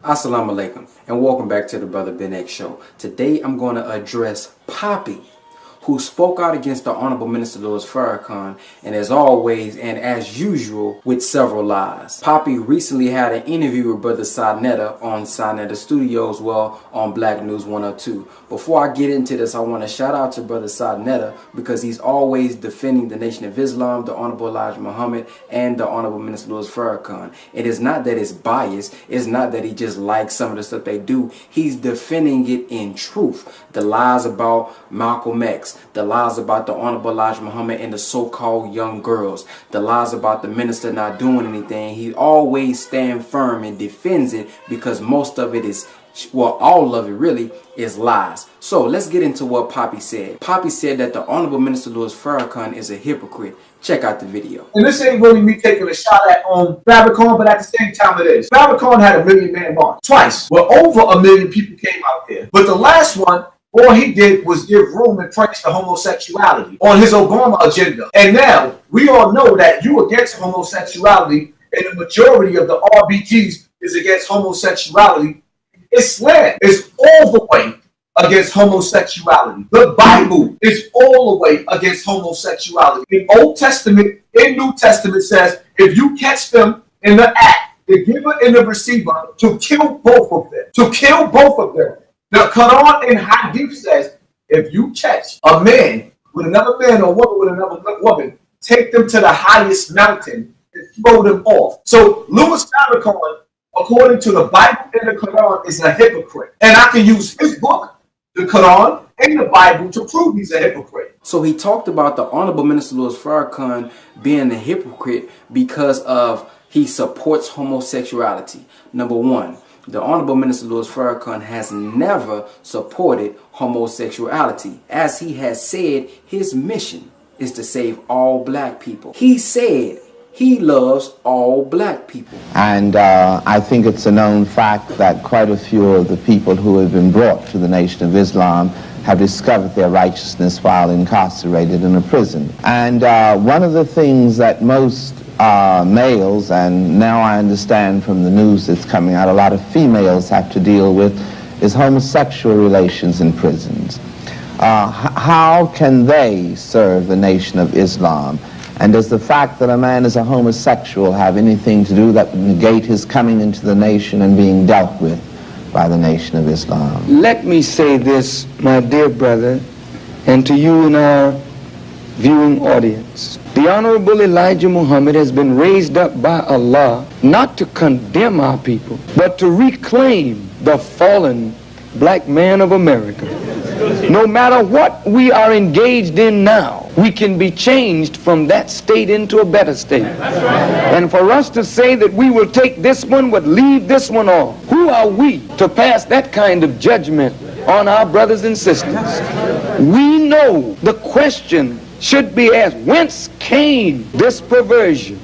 Assalamu alaikum and welcome back to the Bro.Ben X show. Today I'm going to address Poppy, who spoke out against the Honorable Minister Louis Farrakhan, and as always and as usual with several lies. Poppy recently had an interview with Brother Sadnetta on Sadnetta Studios, on Black News 102. Before I get into this, I want to shout out to Brother Sadnetta because he's always defending the Nation of Islam, the Honorable Elijah Muhammad, and the Honorable Minister Louis Farrakhan. It is not that it's biased. It's not that he just likes some of the stuff they do. He's defending it in truth. The lies about Malcolm X, the lies about the Honorable Elijah Muhammad and the so-called young girls, the lies about the minister not doing anything. He always stands firm and defends it because most of it is, well, all of it really is lies. So let's get into what Poppy said. Poppy said that the Honorable Minister Louis Farrakhan is a hypocrite. Check out the video. And this ain't really me taking a shot at Farrakhan, but at the same time it is. Farrakhan had a 1 million man march twice, where over 1 million people came out there. But the last one, all he did was give room and praise to homosexuality on his Obama agenda. And now we all know that you against homosexuality and the majority of the RBGs is against homosexuality. It's slander. It's all the way against homosexuality. The Bible is all the way against homosexuality. In Old Testament, in New Testament says, if you catch them in the act, the giver and the receiver, to kill both of them. To kill both of them. The Quran and Hadith says, if you catch a man with another man or a woman with another woman, take them to the highest mountain and throw them off. So Louis Farrakhan, according to the Bible and the Quran, is a hypocrite. And I can use his book, the Quran, and the Bible to prove he's a hypocrite. So he talked about the Honorable Minister Louis Farrakhan being a hypocrite because of he supports homosexuality. Number one, the Honorable Minister Louis Farrakhan has never supported homosexuality. As he has said, his mission is to save all black people. He said he loves all black people. And I think it's a known fact that quite a few of the people who have been brought to the Nation of Islam have discovered their righteousness while incarcerated in a prison. And one of the things that most males, and now I understand from the news that's coming out, a lot of females have to deal with, is homosexual relations in prisons. How can they serve the Nation of Islam? And does the fact that a man is a homosexual have anything to do that would negate his coming into the nation and being dealt with by the Nation of Islam? Let me say this, my dear brother, and to you and our viewing audience. The Honorable Elijah Muhammad has been raised up by Allah not to condemn our people, but to reclaim the fallen black man of America. No matter what we are engaged in now, we can be changed from that state into a better state. And for us to say that we will take this one but leave this one off, who are we to pass that kind of judgment on our brothers and sisters? We know the question should be asked, whence came this perversion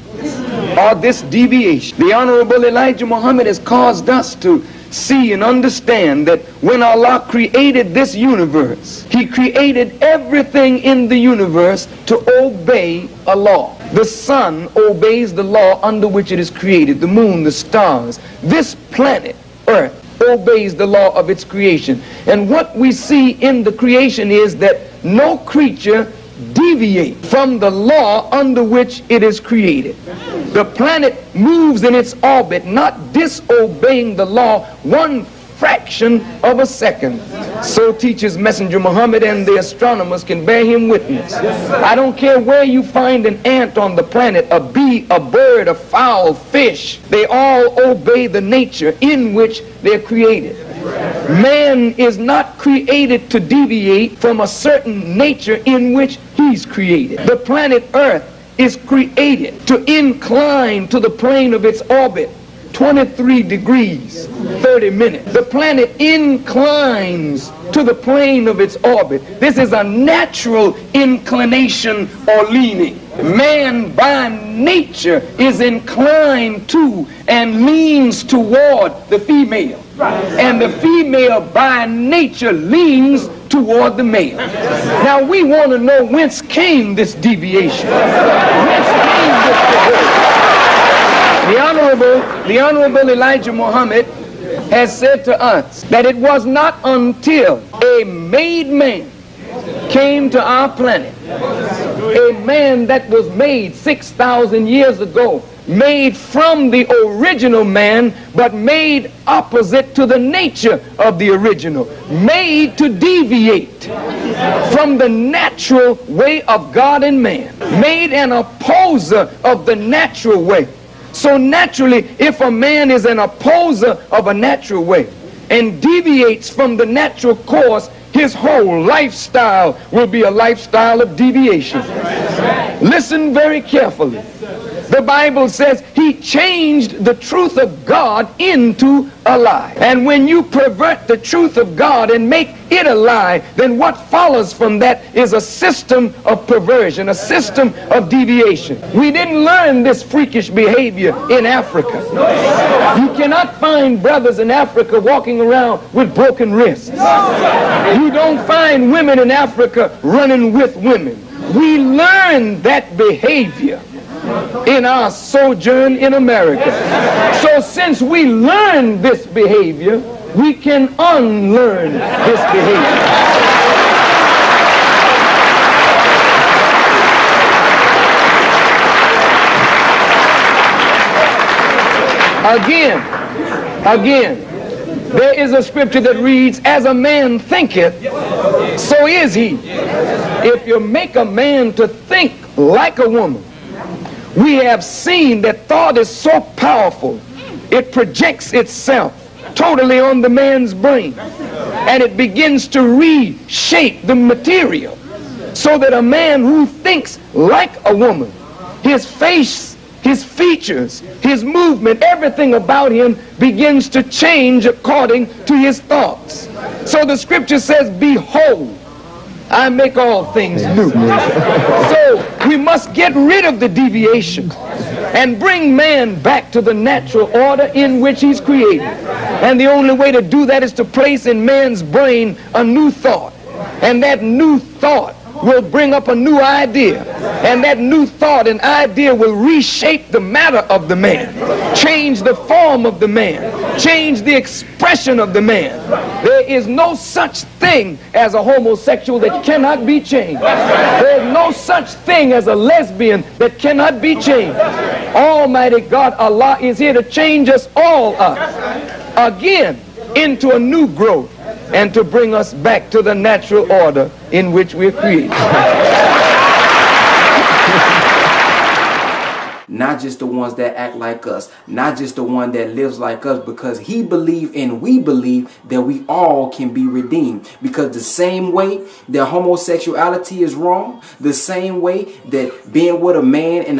or this deviation? The Honorable Elijah Muhammad has caused us to see and understand that when Allah created this universe, He created everything in the universe to obey a law. The sun obeys the law under which it is created, the moon, the stars. This planet, Earth, obeys the law of its creation. And what we see in the creation is that no creature deviate from the law under which it is created. The planet moves in its orbit, not disobeying the law one fraction of a second. So teaches Messenger Muhammad, and the astronomers can bear him witness. I don't care where you find an ant on the planet, a bee, a bird, a fowl, fish, they all obey the nature in which they're created. Man is not created to deviate from a certain nature in which he's created. The planet Earth is created to incline to the plane of its orbit 23 degrees 30 minutes. The planet inclines to the plane of its orbit. This is a natural inclination or leaning. Man by nature is inclined to and leans toward the female. And the female by nature leans toward the male. Now we want to know whence came this deviation. Whence came this perversion? The Honorable Elijah Muhammad has said to us that it was not until a made man came to our planet, a man that was made 6,000 years ago, made from the original man, but made opposite to the nature of the original, made to deviate from the natural way of God and man, made an opposer of the natural way. So naturally, if a man is an opposer of a natural way and deviates from the natural course, his whole lifestyle will be a lifestyle of deviation. Listen very carefully. The Bible says he changed the truth of God into a lie. And when you pervert the truth of God and make it a lie, then what follows from that is a system of perversion, a system of deviation. We didn't learn this freakish behavior in Africa. You cannot find brothers in Africa walking around with broken wrists. You don't find women in Africa running with women. We learned that behavior in our sojourn in America. So since we learned this behavior, we can unlearn this behavior. Again, there is a scripture that reads, as a man thinketh, so is he. If you make a man to think like a woman, we have seen that thought is so powerful, it projects itself totally on the man's brain, and it begins to reshape the material so that a man who thinks like a woman, his face, his features, his movement, everything about him begins to change according to his thoughts. So the scripture says, behold, I make all things new. So we must get rid of the deviation and bring man back to the natural order in which he's created. And the only way to do that is to place in man's brain a new thought. And that new thought will bring up a new idea. And that new thought and idea will reshape the matter of the man, change the form of the man, change the expression of the man. There is no such thing as a homosexual that cannot be changed. There is no such thing as a lesbian that cannot be changed. Almighty God, Allah, is here to change us all up again into a new growth and to bring us back to the natural order in which we're created. Not just the ones that act like us, not just the one that lives like us, because he believed and we believe that we all can be redeemed. Because the same way that homosexuality is wrong, the same way that being with a man and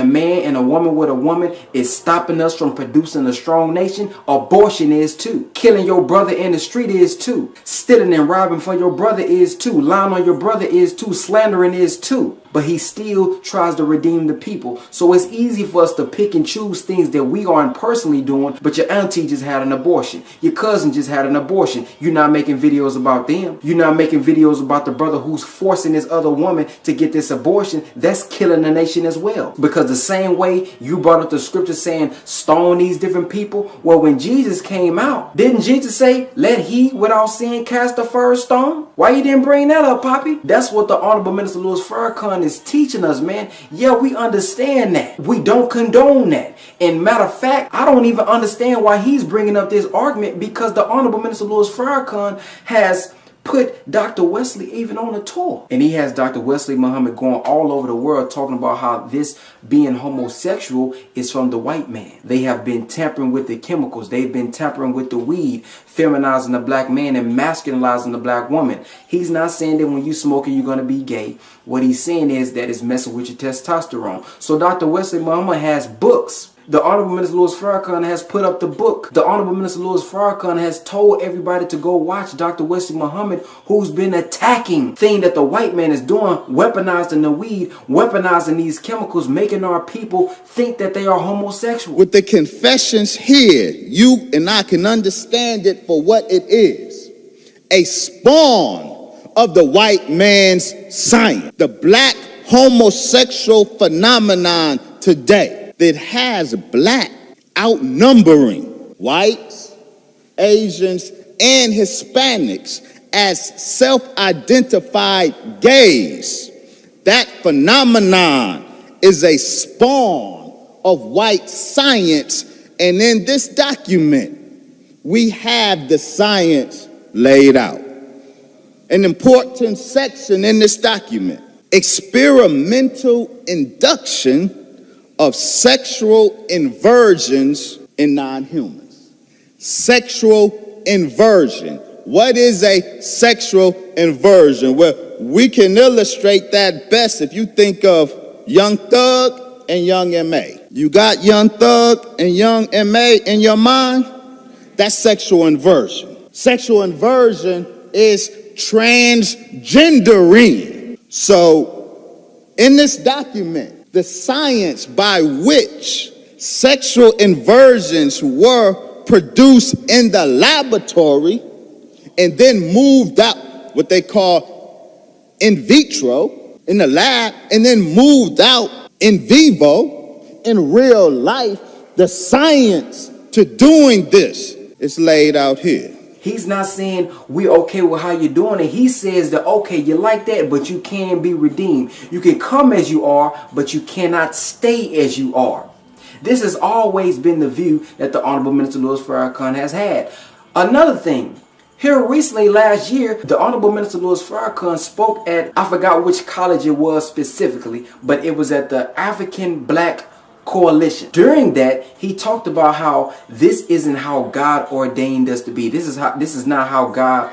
a woman with a woman is stopping us from producing a strong nation, abortion is too. Killing your brother in the street is too. Stealing and robbing for your brother is too. Lying on your brother is too. Slandering is too. But he still tries to redeem the people. So it's easy for us to pick and choose things that we aren't personally doing, but your auntie just had an abortion. Your cousin just had an abortion. You're not making videos about them. You're not making videos about the brother who's forcing this other woman to get this abortion. That's killing the nation as well. Because the same way you brought up the scripture saying stone these different people, well, when Jesus came out, didn't Jesus say, let he without sin cast the first stone? Why you didn't bring that up, Poppy? That's what the Honorable Minister Louis Farrakhan is teaching us, man. Yeah, we understand that. We don't condone that. And matter of fact, I don't even understand why he's bringing up this argument, because the Honorable Minister Louis Farrakhan has put Dr. Wesley even on a tour. And he has Dr. Wesley Muhammad going all over the world talking about how this being homosexual is from the white man. They have been tampering with the chemicals. They've been tampering with the weed, feminizing the black man and masculinizing the black woman. He's not saying that when you smoking you're going to be gay. What he's saying is that it's messing with your testosterone. So Dr. Wesley Muhammad has books. The Honorable Minister Louis Farrakhan has put up the book. The Honorable Minister Louis Farrakhan has told everybody to go watch Dr. Wesley Muhammad, who's been attacking thing that the white man is doing, weaponizing the weed, weaponizing these chemicals, making our people think that they are homosexual. With the confessions here, you and I can understand it for what it is. A spawn of the white man's science. The black homosexual phenomenon today that has black outnumbering whites, Asians, and Hispanics as self-identified gays. That phenomenon is a spawn of white science, and in this document, we have the science laid out. An important section in this document: experimental induction of sexual inversions in non-humans. Sexual inversion. What is a sexual inversion? Well, we can illustrate that best if you think of Young Thug and Young M.A. You got Young Thug and Young M.A. in your mind? That's sexual inversion. Sexual inversion is transgendering. So, in this document, the science by which sexual inversions were produced in the laboratory and then moved out, what they call in vitro, in the lab, and then moved out in vivo, in real life, the science to doing this is laid out here. He's not saying we're okay with how you're doing it. He says that, okay, you like that, but you can be redeemed. You can come as you are, but you cannot stay as you are. This has always been the view that the Honorable Minister Louis Farrakhan has had. Another thing, here recently last year, the Honorable Minister Louis Farrakhan spoke at, I forgot which college it was specifically, but it was at the African Black Coalition. During that, he talked about how this isn't how God ordained us to be. This is not how God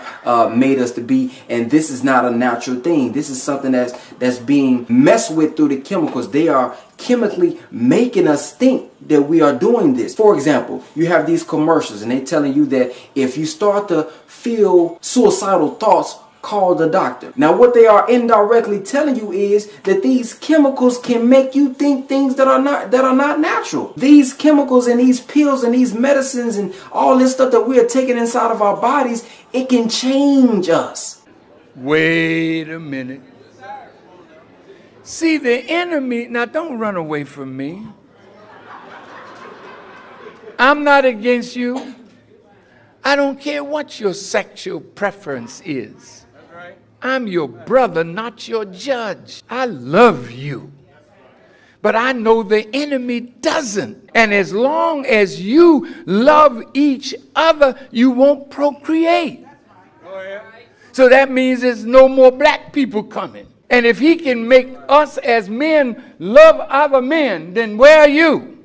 made us to be, and this is not a natural thing. This is something that's being messed with through the chemicals. They are chemically making us think that we are doing this. For example, you have these commercials and they telling you that if you start to feel suicidal thoughts, call the doctor. Now what they are indirectly telling you is that these chemicals can make you think things that are not natural. These chemicals and these pills and these medicines and all this stuff that we are taking inside of our bodies, it can change us. Wait a minute. See, the enemy, now don't run away from me. I'm not against you. I don't care what your sexual preference is. I'm your brother, not your judge. I love you. But I know the enemy doesn't. And as long as you love each other, you won't procreate. So that means there's no more black people coming. And if he can make us as men love other men, then where are you?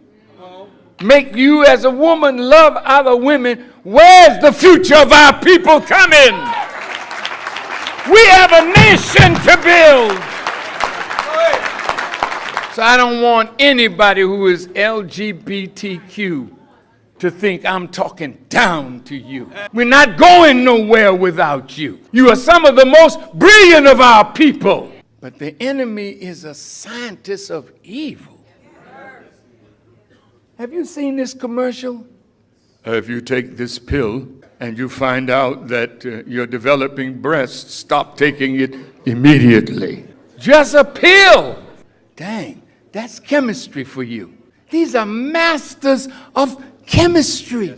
Make you as a woman love other women. Where's the future of our people coming? We have a nation to build. So I don't want anybody who is LGBTQ to think I'm talking down to you. We're not going nowhere without you. You are some of the most brilliant of our people. But the enemy is a scientist of evil. Have you seen this commercial? If you take this pill and you find out that you're developing breasts, stop taking it immediately. Just a pill. Dang, that's chemistry for you. These are masters of chemistry.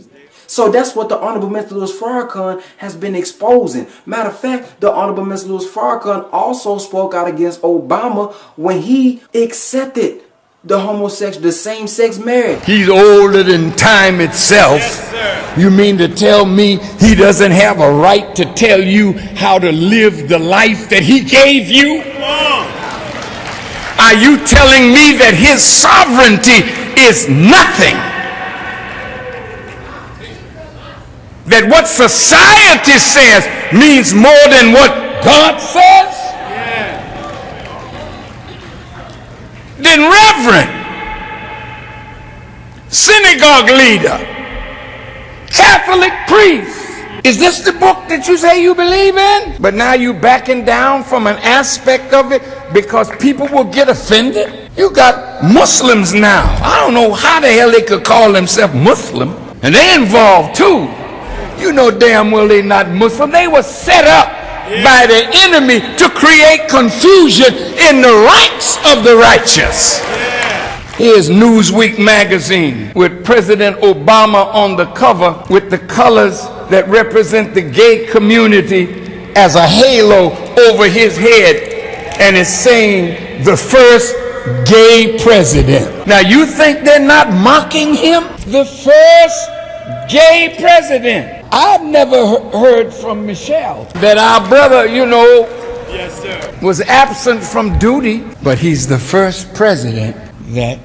So that's what the Honorable Minister Louis Farrakhan has been exposing. Matter of fact, the Honorable Minister Louis Farrakhan also spoke out against Obama when he accepted the same-sex marriage. He's older than time itself. Yes, sir. You mean to tell me he doesn't have a right to tell you how to live the life that he gave you? Are you telling me that his sovereignty is nothing? That what society says means more than what God says? Then reverend, synagogue leader, Catholic priest, is this the book that you say you believe in? But now you backing down from an aspect of it because people will get offended? You got Muslims now. I don't know how the hell they could call themselves Muslim. And they involved too. You know damn well they're not Muslim. They were set up by the enemy to create confusion in the ranks of the righteous. Here's Newsweek magazine with President Obama on the cover with the colors that represent the gay community as a halo over his head, and is saying the first gay president. Now you think they're not mocking him? The first gay president. I've never heard from Michelle that our brother, yes, sir, was absent from duty, but he's the first president that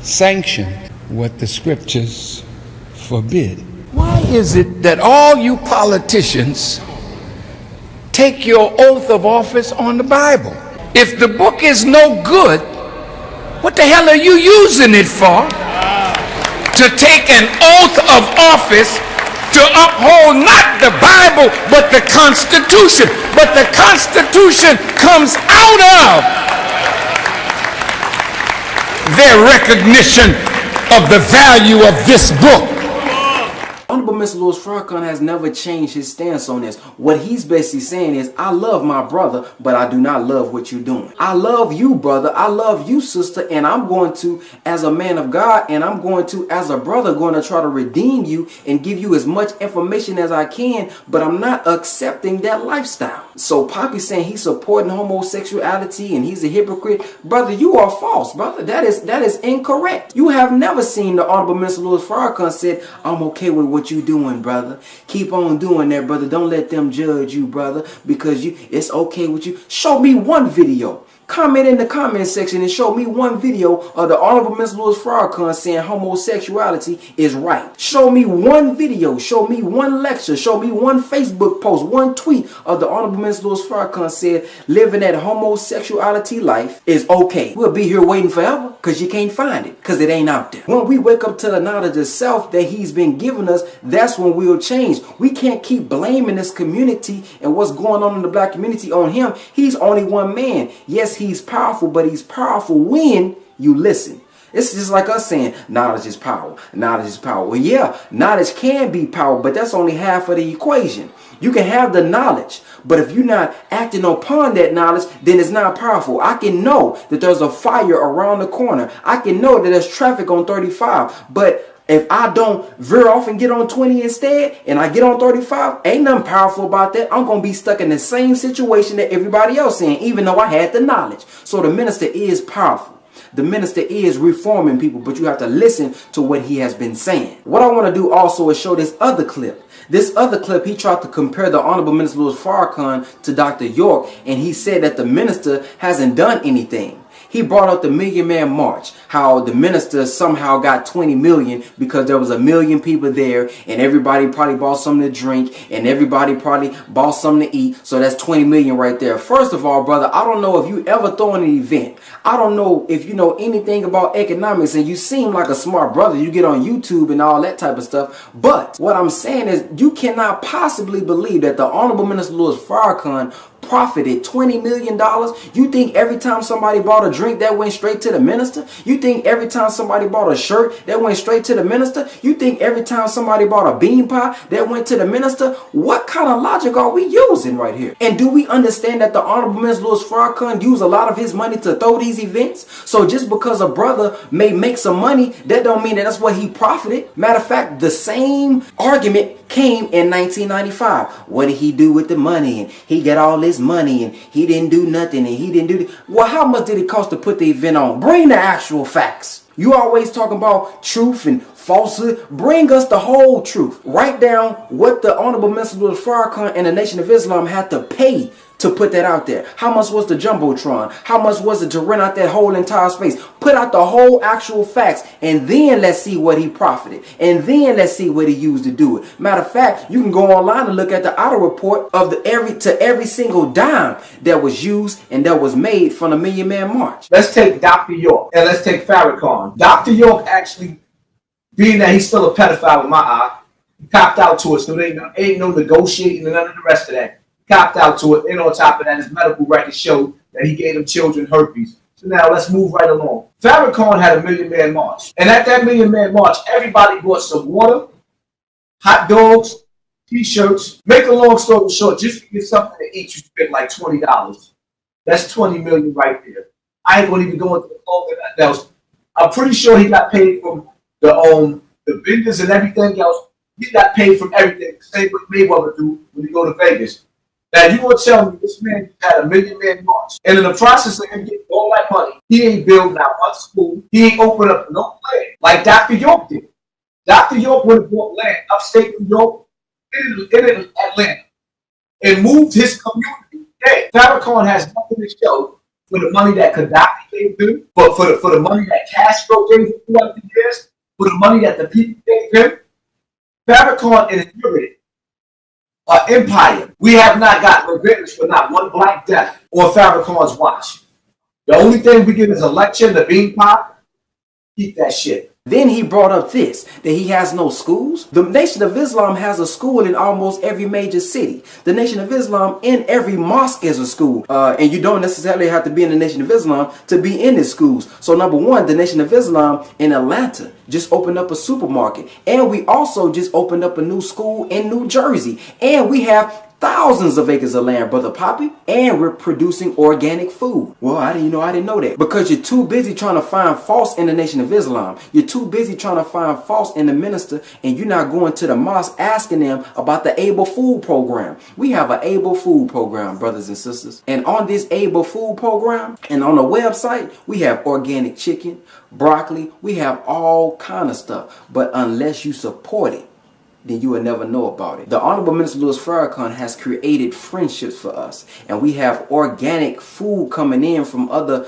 sanctioned what the scriptures forbid. Why is it that all you politicians take your oath of office on the Bible? If the book is no good, what the hell are you using it for? To take an oath of office to uphold not the Bible, but the Constitution. But the Constitution comes out of their recognition of the value of this book. Honorable Mr. Louis Farrakhan has never changed his stance on this. What he's basically saying is, I love my brother, but I do not love what you're doing. I love you, brother. I love you, sister. And I'm going to, as a man of God, and I'm going to, as a brother, going to try to redeem you and give you as much information as I can, but I'm not accepting that lifestyle. So Poppy's saying he's supporting homosexuality and he's a hypocrite. Brother, you are false, brother. That is incorrect. You have never seen the Honorable Mr. Louis Farrakhan said, I'm okay with what you doing, brother. Keep on doing that, brother. Don't let them judge you, brother, because it's okay with you. Show me one video. Comment in the comment section and show me one video of the Honorable Mr. Louis Farrakhan saying homosexuality is right. Show me one video. Show me one lecture. Show me one Facebook post, one tweet of the Honorable Mr. Louis Farrakhan said living that homosexuality life is okay. We'll be here waiting forever because you can't find it because it ain't out there. When we wake up to the knowledge of self that he's been giving us, that's when we'll change. We can't keep blaming this community and what's going on in the black community on him. He's only one man. Yes, he's powerful, but he's powerful when you listen. It's just like us saying knowledge is power. Knowledge is power. Well, yeah, knowledge can be power, but that's only half of the equation. You can have the knowledge, but if you're not acting upon that knowledge, then it's not powerful. I can know that there's a fire around the corner. I can know that there's traffic on 35, but if I don't veer off and get on 20 instead, and I get on 35, ain't nothing powerful about that. I'm going to be stuck in the same situation that everybody else in, even though I had the knowledge. So the minister is powerful. The minister is reforming people, but you have to listen to what he has been saying. What I want to do also is show this other clip. This other clip, he tried to compare the Honorable Minister Louis Farrakhan to Dr. York, and he said that the minister hasn't done anything. He brought up the Million Man March, how the minister somehow got 20 million because there was 1 million people there and everybody probably bought something to drink and everybody probably bought something to eat. So that's 20 million right there. First of all, brother, I don't know if you ever thrown an event. I don't know if you know anything about economics, and you seem like a smart brother. You get on YouTube and all that type of stuff. But what I'm saying is you cannot possibly believe that the Honorable Minister Louis Farrakhan profited $20 million. You think every time somebody bought a drink that went straight to the minister? You think every time somebody bought a shirt that went straight to the minister? You think every time somebody bought a bean pie that went to the minister? What kind of logic are we using right here? And do we understand that the Honorable Mr. Louis Farrakhan used a lot of his money to throw these events? So just because a brother may make some money, that don't mean that that's what he profited. Matter of fact, the same argument came in 1995. What did he do with the money? And he got all this money and he didn't do nothing and he didn't do well, how much did it cost to put the event on? Bring the actual facts. You always talking about truth and falsehood. Bring us the whole truth. Write down what the Honorable Minister Louis Farrakhan and the Nation of Islam had to pay to put that out there. How much was the Jumbotron? How much was it to rent out that whole entire space? Put out the whole actual facts, and then let's see what he profited. And then let's see what he used to do it. Matter of fact, you can go online and look at the auto report of every single dime that was used and that was made from the Million Man March. Let's take Dr. York and let's take Farrakhan. Dr. York actually, being that he's still a pedophile in my eye, he copped out to it, so there ain't no negotiating and none of the rest of that. Copped out to it, and on top of that, his medical records showed that he gave them children herpes. So now let's move right along. Farrakhan had a Million Man March, and at that Million Man March, everybody bought some water, hot dogs, t-shirts. Make a long story short, just to get something to eat, you spent like $20. That's 20 million right there. I ain't gonna even go into the clothing else. I'm pretty sure he got paid from the vendors and everything else. He got paid from everything. Same with Mayweather do when you go to Vegas. Now you gonna tell me this man had a million-man march, and in the process of him getting all that money, he ain't built not one school. He ain't opened up no land like Dr. York did. Dr. York would have bought land upstate New York in Atlanta and moved his community. Hey, Farrakhan has nothing to show for the money that Gaddafi gave him, but for the money that Castro gave him throughout the years, for the money that the people gave him. Farrakhan inherited an empire. We have not got revenge for not one black death on Farrakhan's watch. The only thing we get is a lecture, the bean pot. Keep that shit. Then he brought up this, that he has no schools. The Nation of Islam has a school in almost every major city. The Nation of Islam in every mosque is a school. And you don't necessarily have to be in the Nation of Islam to be in the schools. So number one, the Nation of Islam in Atlanta just opened up a supermarket. And we also just opened up a new school in New Jersey. And we have thousands of acres of land, Brother Poppy, and we're producing organic food. Well, I didn't know that. Because you're too busy trying to find faults in the Nation of Islam. You're too busy trying to find faults in the minister, and you're not going to the mosque asking them about the Able Food Program. We have an Able Food Program, brothers and sisters. And on this Able Food Program, and on the website, we have organic chicken, broccoli, we have all kind of stuff. But unless you support it, then you will never know about it. The Honorable Minister Louis Farrakhan has created friendships for us. And we have organic food coming in from other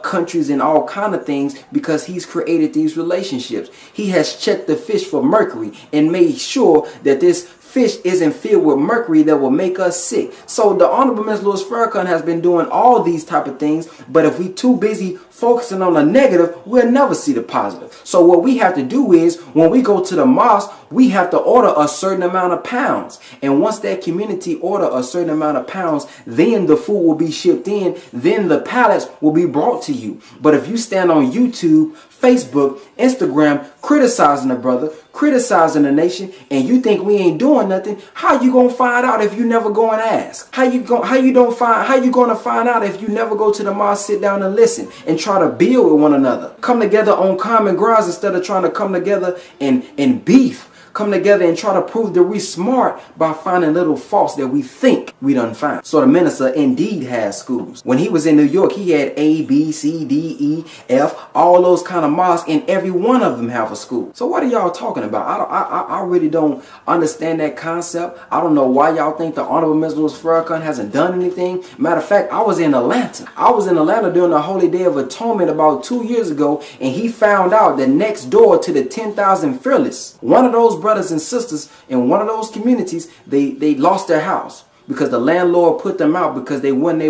countries and all kind of things because he's created these relationships. He has checked the fish for mercury and made sure that this fish isn't filled with mercury that will make us sick. So the Honorable Minister Louis Farrakhan has been doing all these type of things, but if we too busy focusing on the negative, we'll never see the positive. So what we have to do is, when we go to the mosque, we have to order a certain amount of pounds. And once that community order a certain amount of pounds, then the food will be shipped in, then the pallets will be brought to you. But if you stand on YouTube, Facebook, Instagram, criticizing the brother, criticizing the nation, and you think we ain't doing nothing, how you gonna find out if you never go and ask? How you gonna find out if you never go to the mosque, sit down and listen and try to build with one another? Come together on common grounds instead of trying to come together and beef. Come together and try to prove that we smart by finding little faults that we think we done find. So the minister indeed has schools. When he was in New York, he had A, B, C, D, E, F, all those kind of mosques, and every one of them have a school. So what are y'all talking about? I really don't understand that concept. I don't know why y'all think the Honorable Minister Louis Farrakhan hasn't done anything. Matter of fact, I was in Atlanta. I was in Atlanta during the Holy Day of Atonement about 2 years ago, and he found out that next door to the 10,000 Fearless, one of those brothers and sisters in one of those communities, they lost their house because the landlord put them out because they wasn't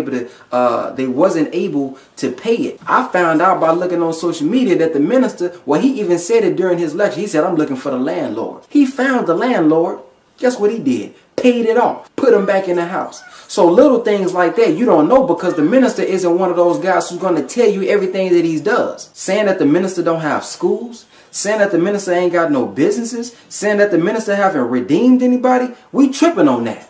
able to pay it. I found out by looking on social media that the minister, well, he even said it during his lecture. He said, I'm looking for the landlord. He found the landlord. Guess what he did? Paid it off, put him back in the house. So little things like that you don't know because the minister isn't one of those guys who's going to tell you everything that he does. Saying that the minister don't have schools, saying that the minister ain't got no businesses, saying that the minister haven't redeemed anybody, we tripping on that.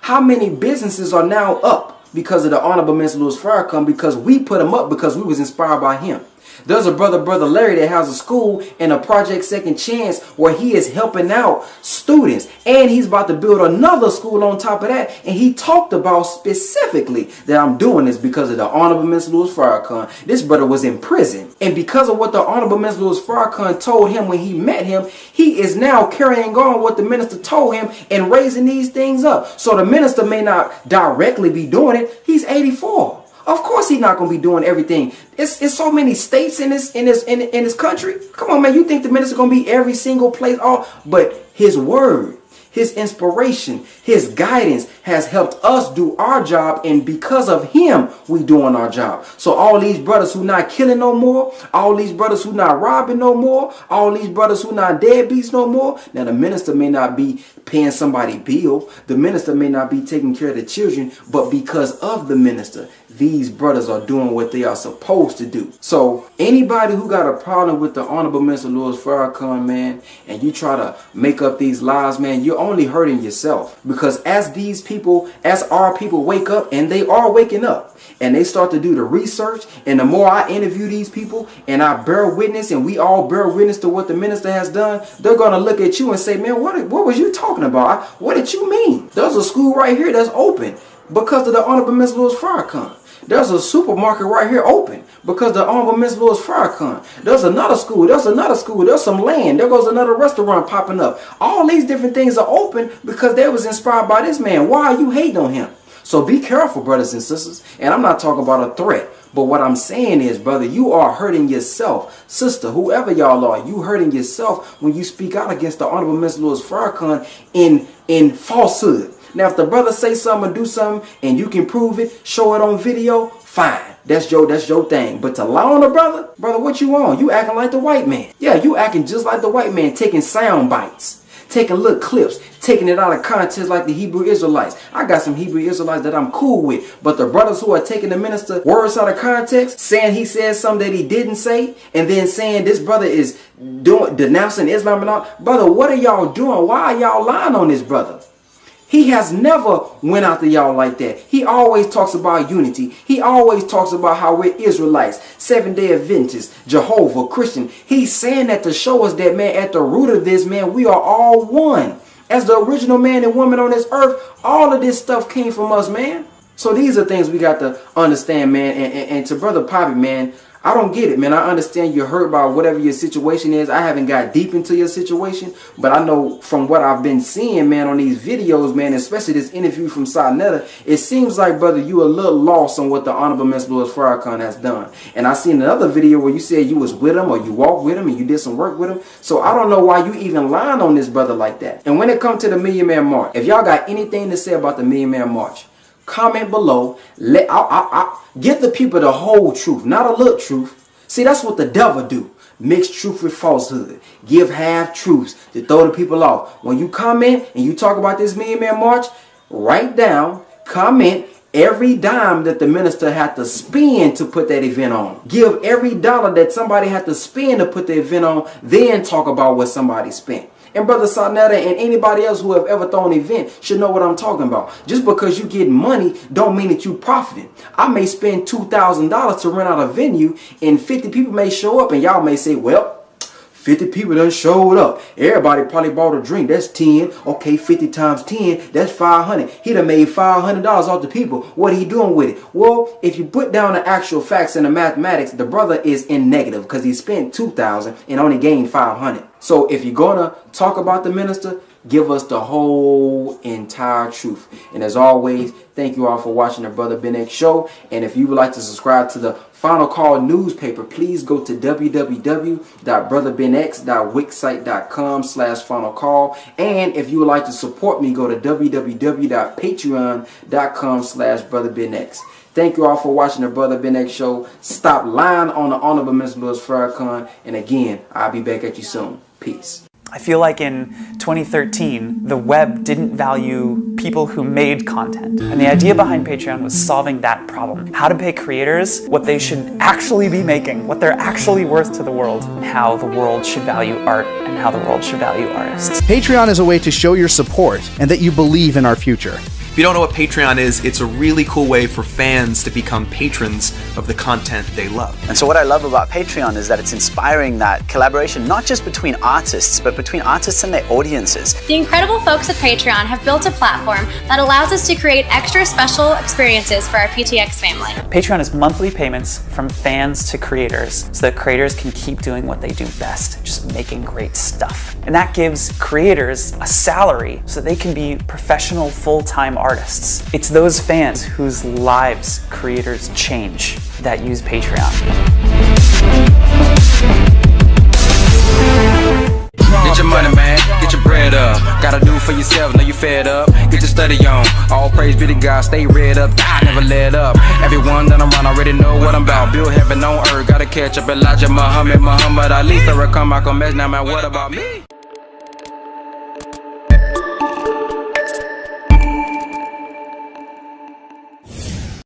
How many businesses are now up because of the Honorable Minister Louis Farrakhan? Because we put them up because we was inspired by him. There's a brother Larry that has a school in a Project Second Chance where he is helping out students, and he's about to build another school on top of that. And he talked about specifically that I'm doing this because of the Honorable Minister Louis Farrakhan. This brother was in prison, and because of what the Honorable Minister Louis Farrakhan told him when he met him, he is now carrying on what the minister told him and raising these things up. So the minister may not directly be doing it. He's 84. Of course he's not going to be doing everything. It's so many states in this country. Come on, man. You think the minister going to be every single place? But his word, his inspiration, his guidance has helped us do our job, and because of him, we doing our job. So all these brothers who not killing no more, all these brothers who not robbing no more, all these brothers who not deadbeats no more. Now the minister may not be paying somebody bill, the minister may not be taking care of the children, but because of the minister, these brothers are doing what they are supposed to do. So anybody who got a problem with the Honorable Minister Louis Farrakhan, man, and you try to make up these lies, man, you're only hurting yourself. Because as these people, as our people wake up, and they are waking up, and they start to do the research, and the more I interview these people and I bear witness, and we all bear witness to what the minister has done, they're going to look at you and say, man, what was you talking about? What did you mean? There's a school right here that's open because of the Honorable Mr. Louis Farrakhan. There's a supermarket right here open because the Honorable Mr. Louis Farrakhan. There's another school. There's another school. There's some land. There goes another restaurant popping up. All these different things are open because they was inspired by this man. Why are you hating on him? So be careful, brothers and sisters. And I'm not talking about a threat. But what I'm saying is, brother, you are hurting yourself. Sister, whoever y'all are, you hurting yourself when you speak out against the Honorable Mr. Louis Farrakhan in falsehood. Now, if the brother say something or do something and you can prove it, show it on video, fine. That's your thing. But to lie on a brother, what you on? You acting like the white man. Yeah, you acting just like the white man, taking sound bites, taking little clips, taking it out of context like the Hebrew Israelites. I got some Hebrew Israelites that I'm cool with. But the brothers who are taking the minister words out of context, saying he said something that he didn't say, and then saying this brother is denouncing Islam and all. Brother, what are y'all doing? Why are y'all lying on this brother? He has never went after y'all like that. He always talks about unity. He always talks about how we're Israelites, Seventh-day Adventists, Jehovah, Christian. He's saying that to show us that, man, at the root of this, man, we are all one. As the original man and woman on this earth, all of this stuff came from us, man. So these are things we got to understand, man. And to Brother Poppy, man, I don't get it, man. I understand you're hurt by whatever your situation is. I haven't got deep into your situation, but I know from what I've been seeing, man, on these videos, man, especially this interview from Sarnetta, it seems like, brother, you a little lost on what the Honorable Mr. Louis Farrakhan has done. And I seen another video where you said you was with him or you walked with him and you did some work with him. So I don't know why you even lying on this brother like that. And when it comes to the Million Man March, if y'all got anything to say about the Million Man March, comment below. Give the people the whole truth, not a little truth. See, that's what the devil do. Mix truth with falsehood. Give half truths to throw the people off. When you comment and you talk about this Million Man March, write down, comment every dime that the minister had to spend to put that event on. Give every dollar that somebody had to spend to put the event on, then talk about what somebody spent. And Brother Sarnetta and anybody else who have ever thrown an event should know what I'm talking about. Just because you get money don't mean that you profiting. I may spend $2,000 to rent out a venue and 50 people may show up and y'all may say, well, 50 people done showed up. Everybody probably bought a drink. That's 10. Okay, 50 times 10, that's 500. He done made $500 off the people. What are he doing with it? Well, if you put down the actual facts and the mathematics, the brother is in negative because he spent $2,000 and only gained $500. So if you're going to talk about the minister, give us the whole entire truth. And as always, thank you all for watching the Bro.Ben X show. And if you would like to subscribe to the Final Call newspaper, please go to www.brotherbenx.wixsite.com/final call. And if you would like to support me, go to www.patreon.com/brotherbenx. Thank you all for watching the Bro.Ben X show. Stop lying on the Honorable Mr. Louis Farrakhan. And again, I'll be back at you soon. Peace. I feel like in 2013, the web didn't value people who made content. And the idea behind Patreon was solving that problem. How to pay creators what they should actually be making, what they're actually worth to the world, and how the world should value art and how the world should value artists. Patreon is a way to show your support and that you believe in our future. If you don't know what Patreon is, it's a really cool way for fans to become patrons of the content they love. And so what I love about Patreon is that it's inspiring that collaboration, not just between artists, but between artists and their audiences. The incredible folks at Patreon have built a platform that allows us to create extra special experiences for our PTX family. Patreon is monthly payments from fans to creators so that creators can keep doing what they do best, just making great stuff. And that gives creators a salary so they can be professional full-time artists. It's those fans whose lives creators change that use Patreon. Get your money, man. Get your bread up. Gotta do for yourself. Know you fed up. Get your study on. All praise be to God. Stay read up. I never let up. Everyone that I'm around already know what I'm about. Build heaven on earth. Gotta catch up. Elijah, Muhammad Ali, Farrakhan, Malcolm X. Now, man, what about me?